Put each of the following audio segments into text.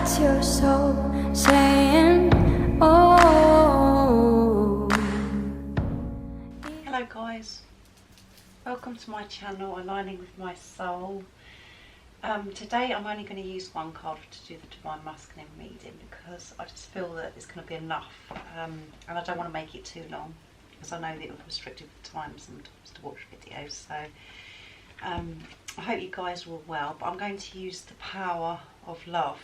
What's your soul saying? Oh. Hello guys, welcome to my channel, Aligning with My Soul. Today I'm only going to use one card to do the Divine Masculine reading because I just feel that it's going to be enough, and I don't want to make it too long because I know that I'm restricted with time sometimes to watch videos. So I hope you guys are all well, but I'm going to use the Power of Love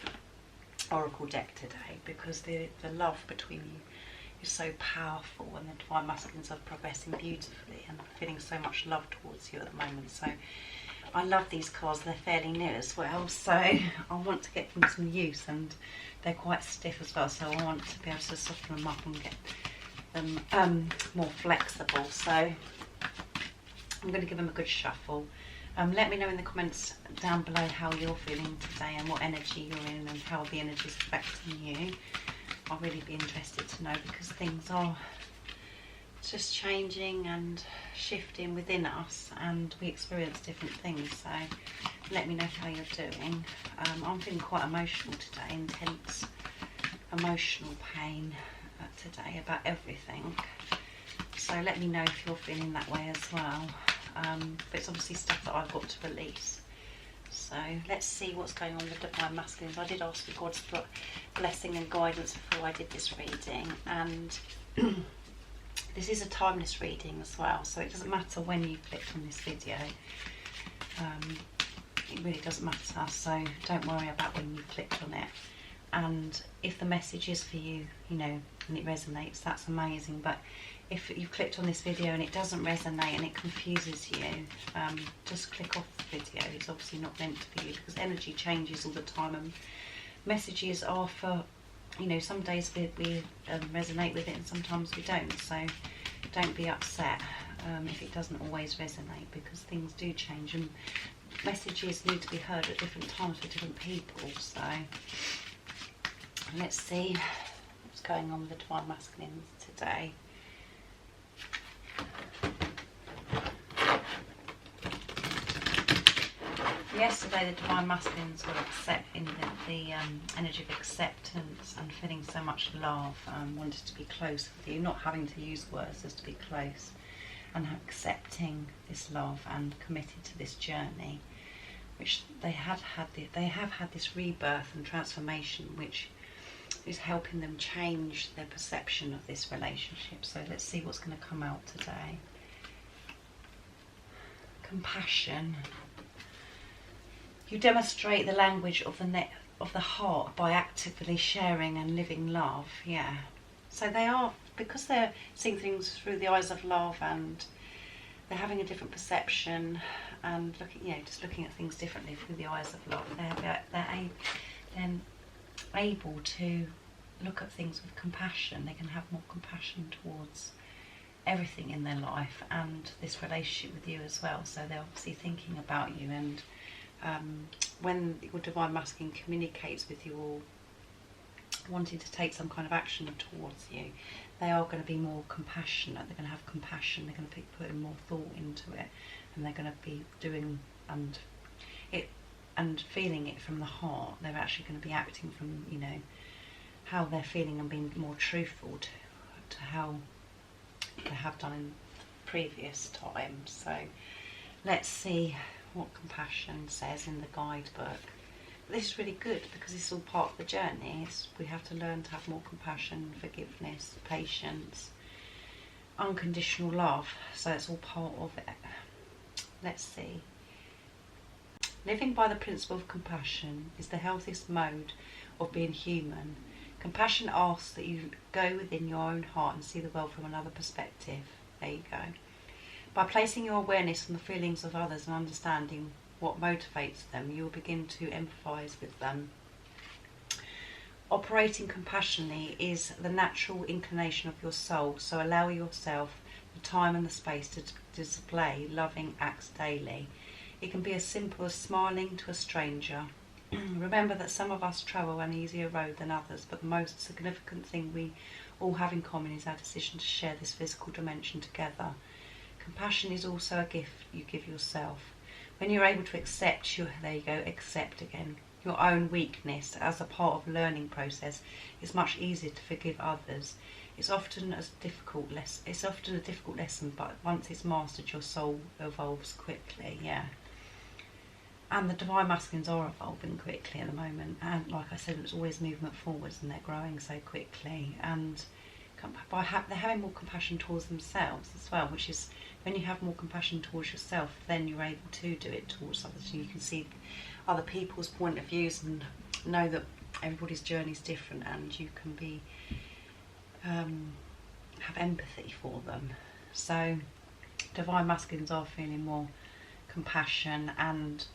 Oracle deck today because the love between you is so powerful, and the Divine Masculines are progressing beautifully and feeling so much love towards you at the moment. So I love these cards, they're fairly new as well, so I want to get them some use, and they're quite stiff as well, so I want to be able to soften them up and get them more flexible. So I'm going to give them a good shuffle. Let me know in the comments down below how you're feeling today and what energy you're in and how the energy is affecting you. I'll really be interested to know because things are just changing and shifting within us, and we experience different things. So let me know how you're doing. I'm feeling quite emotional today, intense emotional pain today about everything. So let me know if you're feeling that way as well. But it's obviously stuff that I've got to release. So let's see what's going on with the Divine Masculines. I did ask for God's blessing and guidance before I did this reading, and this is a timeless reading as well, so it doesn't matter when you clicked on this video. It really doesn't matter, so don't worry about when you clicked on it. And if the message is for you, you know, and it resonates, that's amazing. But if you've clicked on this video and it doesn't resonate and it confuses you, just click off the video. It's obviously not meant to be you because energy changes all the time, and messages are for, you know, some days we resonate with it and sometimes we don't. So don't be upset if it doesn't always resonate, because things do change and messages need to be heard at different times for different people. So let's see what's going on with the Divine Masculines today. Yesterday the Divine Masculines were in the energy of acceptance and feeling so much love, wanted to be close with you, not having to use words, just to be close, and accepting this love and committed to this journey, which they have had this rebirth and transformation, which is helping them change their perception of this relationship. So let's see what's going to come out today. Compassion. You demonstrate the language of the heart by actively sharing and living love. Yeah. So they are, because they're seeing things through the eyes of love, and they're having a different perception and looking, you know, just looking at things differently through the eyes of love. They're able to look at things with compassion. They can have more compassion towards everything in their life and this relationship with you as well. So they're obviously thinking about you, and when your Divine Masculine communicates with you or wanting to take some kind of action towards you, they are going to be more compassionate. They're going to have compassion. They're going to be putting more thought into it, and they're going to be doing and feeling it from the heart. They're actually going to be acting from, you know, how they're feeling and being more truthful to how they have done in previous times. So let's see what compassion says in the guidebook. This is really good because it's all part of the journey. We have to learn to have more compassion, forgiveness, patience, unconditional love. So it's all part of it. Let's see. Living by the principle of compassion is the healthiest mode of being human. Compassion asks that you go within your own heart and see the world from another perspective. There you go. By placing your awareness on the feelings of others and understanding what motivates them, you will begin to empathise with them. Operating compassionately is the natural inclination of your soul, so allow yourself the time and the space to display loving acts daily. It can be as simple as smiling to a stranger. Remember that some of us travel an easier road than others, but the most significant thing we all have in common is our decision to share this physical dimension together. Compassion is also a gift you give yourself. when you're able to accept there you go, accept again, your own weakness as a part of the learning process, it's much easier to forgive others. It's often a difficult lesson, but once it's mastered, your soul evolves quickly, yeah. And the Divine Masculines are evolving quickly at the moment, and like I said, it's always movement forwards, and they're growing so quickly, and they're having more compassion towards themselves as well, which is, when you have more compassion towards yourself, then you're able to do it towards others, and you can see other people's point of views and know that everybody's journey is different, and you can be have empathy for them. So Divine Masculines are feeling more compassion, and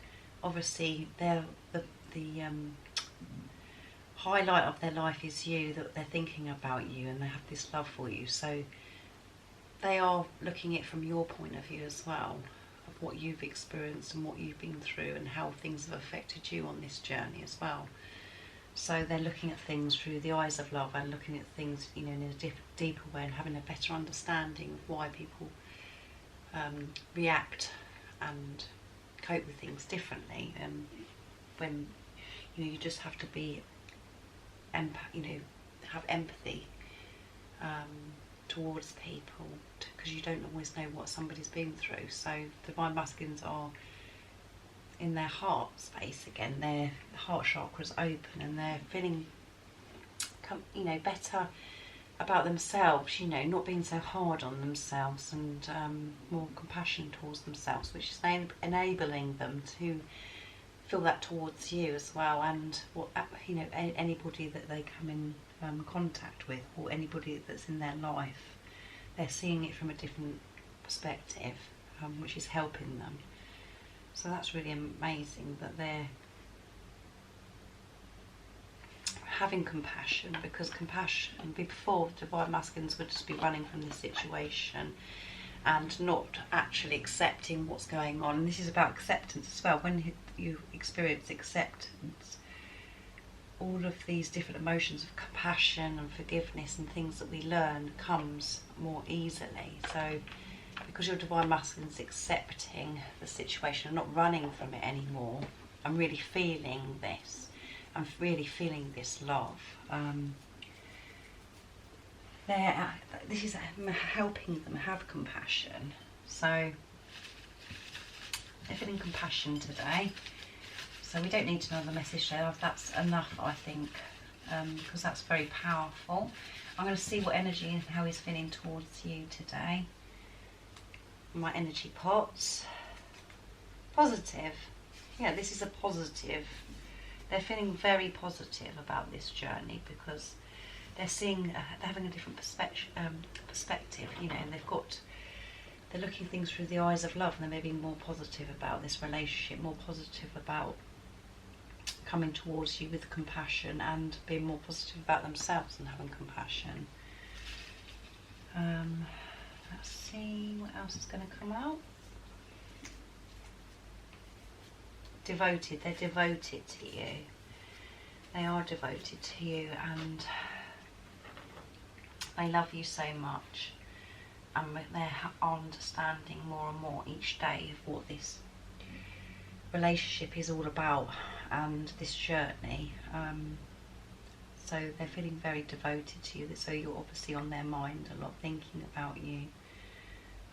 obviously they're the highlight of their life is you, that they're thinking about you and they have this love for you, so they are looking at it from your point of view as well, of what you've experienced and what you've been through and how things have affected you on this journey as well. So they're looking at things through the eyes of love and looking at things, you know, in a deeper way, and having a better understanding of why people react and cope with things differently. And when you just have to be, have empathy towards people, because you don't always know what somebody's been through. So Divine Masculines are in their heart space again, their heart chakra's open, and they're feeling better about themselves, not being so hard on themselves, and more compassion towards themselves, which is enabling them to feel that towards you as well, and anybody that they come in contact with, or anybody that's in their life, they're seeing it from a different perspective, which is helping them. So that's really amazing that they're having compassion, because compassion, before, Divine Masculines would just be running from this situation and not actually accepting what's going on. And this is about acceptance as well. When you experience acceptance, all of these different emotions of compassion and forgiveness and things that we learn comes more easily. So because your Divine Masculine's accepting the situation and not running from it anymore, and really feeling this, and really feeling this love, this is helping them have compassion. So they're feeling compassion today. So we don't need to know the message there. That's enough, I think, because that's very powerful. I'm going to see what energy and how he's feeling towards you today. My energy pots. Positive. Yeah, this is a positive. They're feeling very positive about this journey, because they're seeing, they're having a different perspective. They're looking things through the eyes of love, and they're being more positive about this relationship, more positive about coming towards you with compassion, and being more positive about themselves and having compassion. Let's see what else is going to come out. Devoted. They're devoted to you. They are devoted to you, and they love you so much, and they're understanding more and more each day of what this relationship is all about, and this journey. So they're feeling very devoted to you, so you're obviously on their mind a lot, thinking about you,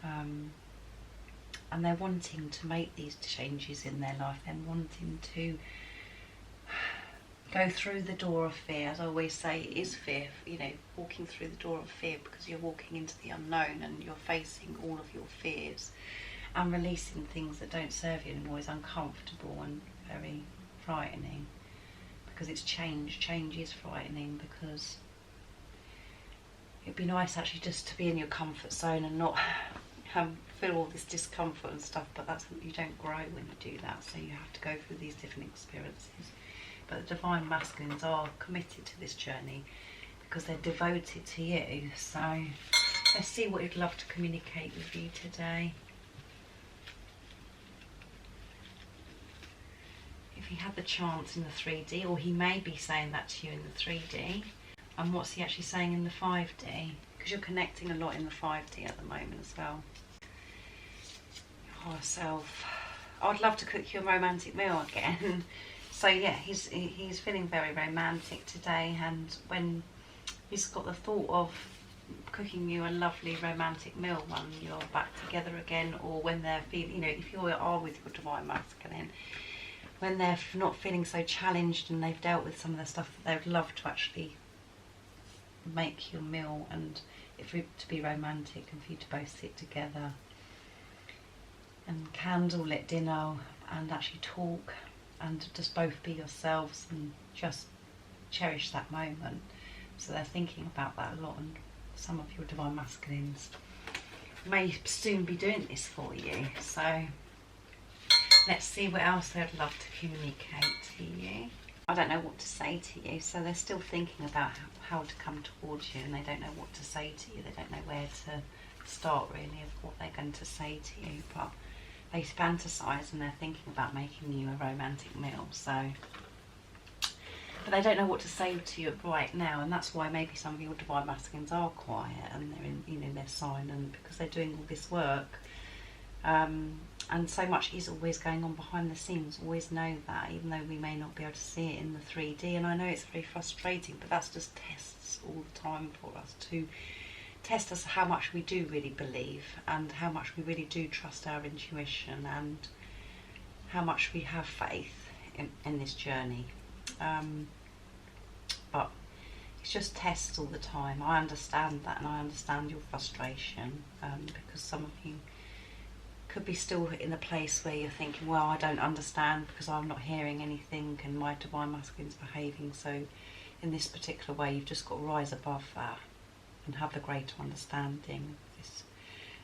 and they're wanting to make these changes in their life. They're wanting to go through the door of fear. As I always say, it is fear, walking through the door of fear, because you're walking into the unknown, and you're facing all of your fears, and releasing things that don't serve you anymore is uncomfortable and very frightening, because it's change. Change is frightening, because it'd be nice actually just to be in your comfort zone and not feel all this discomfort and stuff, but you don't grow when you do that, so you have to go through these different experiences. But the Divine Masculines are committed to this journey, because they're devoted to you. So let's see what you'd love to communicate with you today. If he had the chance in the 3D, or he may be saying that to you in the 3D, and what's he actually saying in the 5D? Because you're connecting a lot in the 5D at the moment as well. Higher self. I'd love to cook you a romantic meal again. So yeah, he's feeling very romantic today, and when he's got the thought of cooking you a lovely romantic meal when you're back together again, or when they're feeling, you know, if you are with your divine masculine, when they're not feeling so challenged and they've dealt with some of the stuff, that they would love to actually make you a meal and for it to be romantic and for you to both sit together and candlelit dinner and actually talk and just both be yourselves and just cherish that moment. So they're thinking about that a lot, and some of your divine masculines may soon be doing this for you. So let's see what else they'd love to communicate to you. I don't know what to say to you, so they're still thinking about how to come towards you, and they don't know what to say to you. They don't know where to start really of what they're going to say to you, but they fantasize and they're thinking about making you a romantic meal. So, but they don't know what to say to you right now, and that's why maybe some of your divine masculines are quiet and they're in, you know, they're silent because they're doing all this work. And so much is always going on behind the scenes. Always know that, even though we may not be able to see it in the 3D. And I know it's very frustrating, but that's just tests all the time for us, to test us how much we do really believe and how much we really do trust our intuition and how much we have faith in this journey. But it's just tests all the time. I understand that, and I understand your frustration, because some of you could be still in a place where you're thinking, well, I don't understand because I'm not hearing anything and my divine masculine's behaving so in this particular way. You've just got to rise above that and have the greater understanding of this,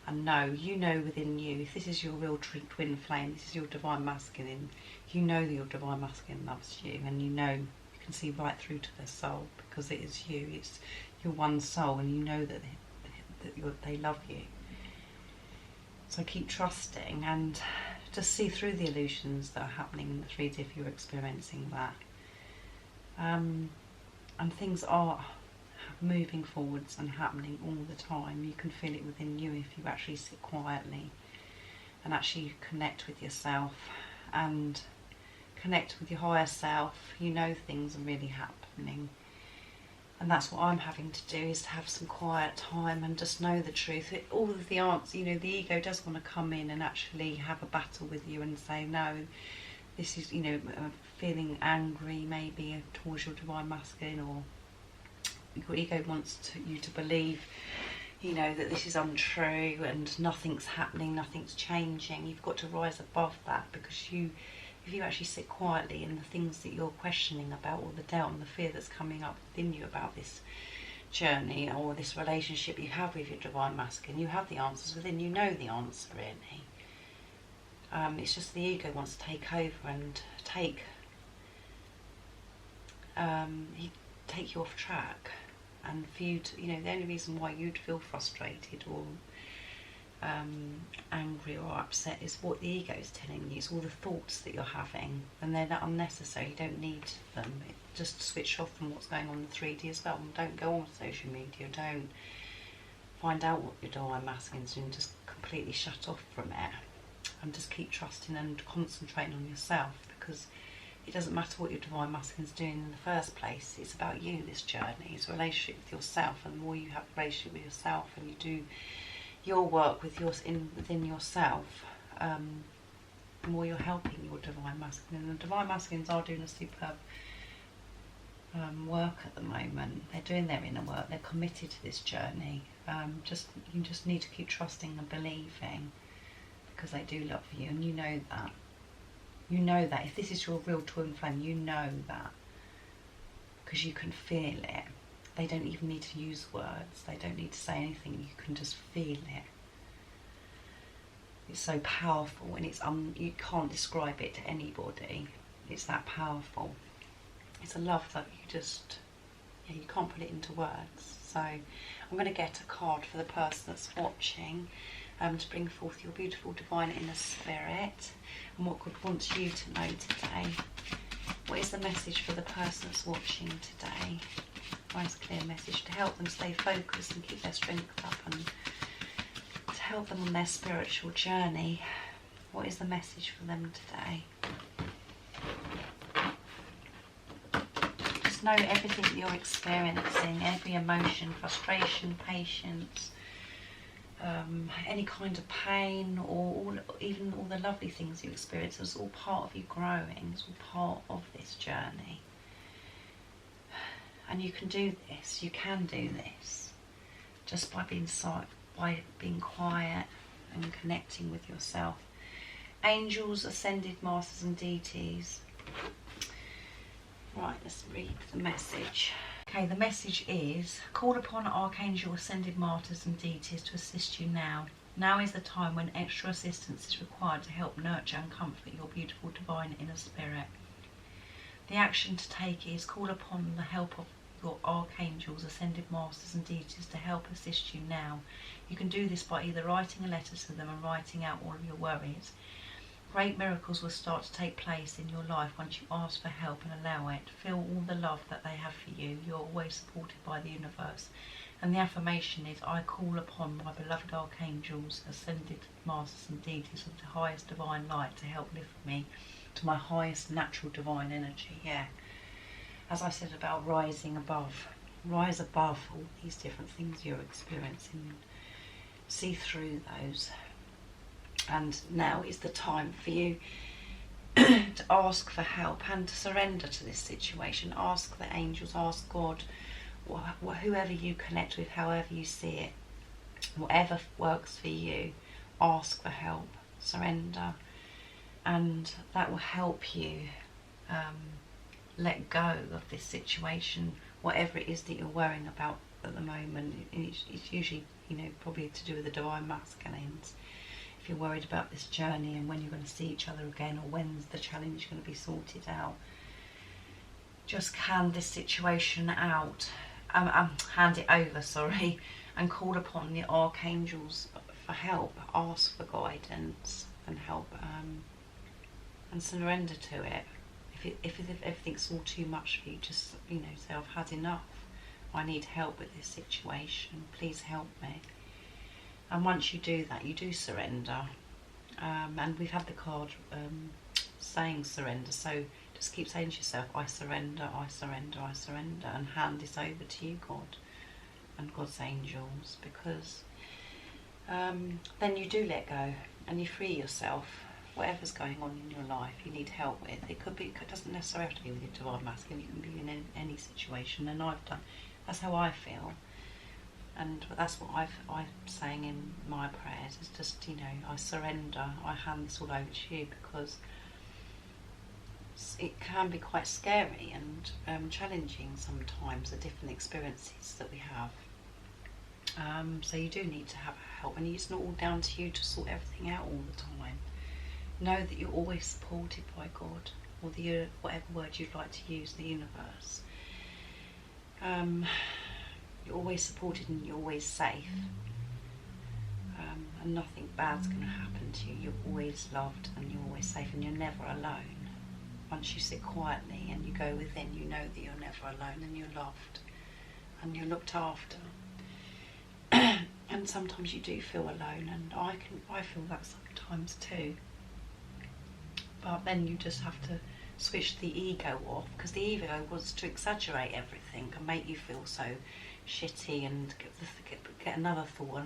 and you know within you, if this is your real twin flame, this is your divine masculine, you know that your divine masculine loves you, and you know, you can see right through to their soul because it is you, it's your one soul, and you know that they love you. So keep trusting and just see through the illusions that are happening in the 3D if you're experiencing that. And things are moving forwards and happening all the time. You can feel it within you if you actually sit quietly and actually connect with yourself and connect with your higher self. You know things are really happening. And that's what I'm having to do, is to have some quiet time and just know the truth. All of the answers, you know, the ego does want to come in and actually have a battle with you and say, no, this is, you know, feeling angry maybe towards your divine masculine, or your ego wants you to believe, you know, that this is untrue and nothing's happening, nothing's changing. You've got to rise above that, because if you actually sit quietly in the things that you're questioning about, or the doubt and the fear that's coming up within you about this journey or this relationship you have with your divine masculine, you have the answers within. You know the answer really. It's just the ego wants to take over and take you off track, and for you to, you know, the only reason why you'd feel frustrated or angry or upset is what the ego is telling you. It's all the thoughts that you're having, and they're not unnecessary. You don't need them. Just switch off from what's going on in the 3D as well, and don't go on social media. Don't find out what your divine masculine's doing. Just completely shut off from it and just keep trusting and concentrating on yourself, because it doesn't matter what your divine masculine's doing in the first place. It's about you, this journey. It's a relationship with yourself, and the more you have a relationship with yourself and you do your work with within yourself, the more you're helping your divine masculine. And the divine masculines are doing a superb work at the moment. They're doing their inner work. They're committed to this journey. You just need to keep trusting and believing, because they do love you, and you know that. You know that. If this is your real twin flame, you know that, because you can feel it. They don't even need to use words. They don't need to say anything. You can just feel it. It's so powerful, and you can't describe it to anybody. It's that powerful. It's a love that you can't put it into words. So I'm going to get a card for the person that's watching, to bring forth your beautiful divine inner spirit and what God wants you to know today. What is the message for the person that's watching today? Nice clear message to help them stay focused and keep their strength up, and to help them on their spiritual journey. What is the message for them today? Just know everything that you're experiencing, every emotion, frustration, patience, any kind of pain, or even all the lovely things you experience, it's all part of you growing, it's all part of this journey. And you can do this, you can do this, just by being quiet and connecting with yourself. Angels, ascended masters and deities. Right, let's read the message. Okay, the message is, call upon Archangel, ascended martyrs and deities to assist you now. Now is the time when extra assistance is required to help nurture and comfort your beautiful divine inner spirit. The action to take is call upon the help of your archangels, ascended masters and deities to help assist you now. You can do this by either writing a letter to them and writing out all of your worries. Great miracles will start to take place in your life once you ask for help and allow it. Feel all the love that they have for you. You're always supported by the universe. And the affirmation is, I call upon my beloved archangels, ascended masters and deities of the highest divine light to help lift me to my highest natural divine energy. Yeah. As I said about rising above. Rise above all these different things you're experiencing. See through those. And now is the time for you to ask for help and to surrender to this situation. Ask the angels, ask God, whoever you connect with, however you see it, whatever works for you, ask for help, surrender, and that will help you let go of this situation, whatever it is that you're worrying about at the moment. It's usually, probably to do with the divine masculines. If you're worried about this journey and when you're going to see each other again, or when's the challenge going to be sorted out, just hand this situation out, hand it over, sorry, and call upon the archangels for help. Ask for guidance and help, and surrender to it. If everything's all too much for you, just say, I've had enough. I need help with this situation. Please help me. And once you do that, you do surrender. And we've had the card saying surrender, so just keep saying to yourself, I surrender, I surrender, I surrender, and hand this over to you, God, and God's angels, because then you do let go and you free yourself. Whatever's going on in your life you need help with, it doesn't necessarily have to be with your divine masculine, you can be in any situation, and that's how I feel. And that's what I'm saying in my prayers, is just, I surrender, I hand this all over to you, because it can be quite scary and challenging sometimes, the different experiences that we have. So you do need to have help, and it's not all down to you to sort everything out all the time. Know that you're always supported by God, or whatever word you'd like to use, the universe. You're always supported and you're always safe, and nothing bad's going to happen to you. You're always loved and you're always safe, and you're never alone. Once you sit quietly and you go within, you know that you're never alone, and you're loved and you're looked after. And sometimes you do feel alone, and I feel that sometimes too. But then you just have to switch the ego off, because the ego wants to exaggerate everything and make you feel so shitty, and get another thought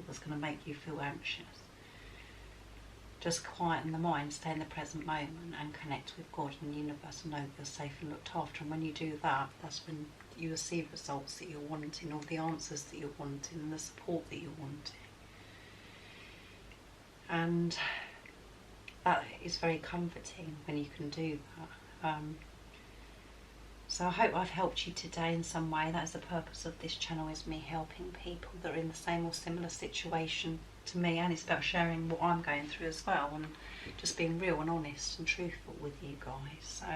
that's going to make you feel anxious. Just quieten the mind, stay in the present moment, and connect with God and the universe, and know that you're safe and looked after. And when you do that, that's when you receive results that you're wanting, or the answers that you're wanting, and the support that you're wanting. And that is very comforting when you can do that. So I hope I've helped you today in some way. That is the purpose of this channel, is me helping people that are in the same or similar situation to me, and it's about sharing what I'm going through as well, and just being real and honest and truthful with you guys. So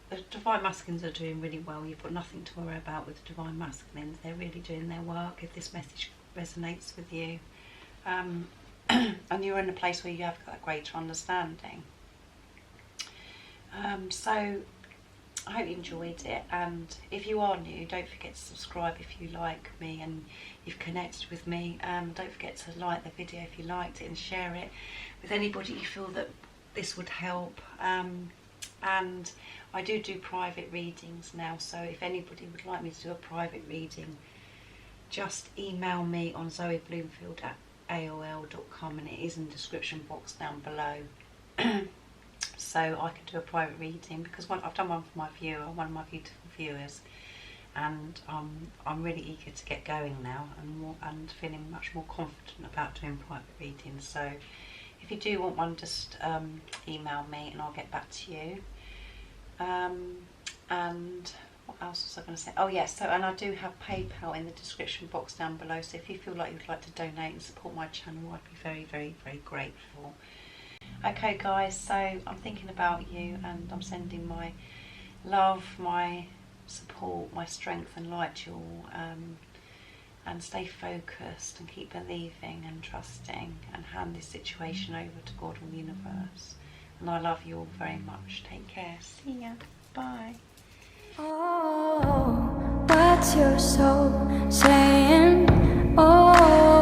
the Divine Masculines are doing really well. You've got nothing to worry about with the Divine Masculines. They're really doing their work. If this message resonates with you, and you're in a place where you have that greater understanding. So I hope you enjoyed it, and if you are new, don't forget to subscribe if you like me and you've connected with me. Don't forget to like the video if you liked it and share it with anybody you feel that this would help. And I do private readings now, so if anybody would like me to do a private reading, just email me on zoebloomfield@aol.com, and it is in the description box down below. So I can do a private reading, because I've done one for my viewer, one of my beautiful viewers, and I'm really eager to get going now, and feeling much more confident about doing private readings. So if you do want one, just email me and I'll get back to you. And what else was I going to say? Oh yes, and I do have PayPal in the description box down below, so if you feel like you'd like to donate and support my channel, I'd be very, very, very grateful. Okay guys, so I'm thinking about you, and I'm sending my love, my support, my strength and light to you all, and stay focused and keep believing and trusting, and hand this situation over to God and the universe. And I love you all very much. Take care. See ya. Bye. Oh, what's your soul saying? Oh.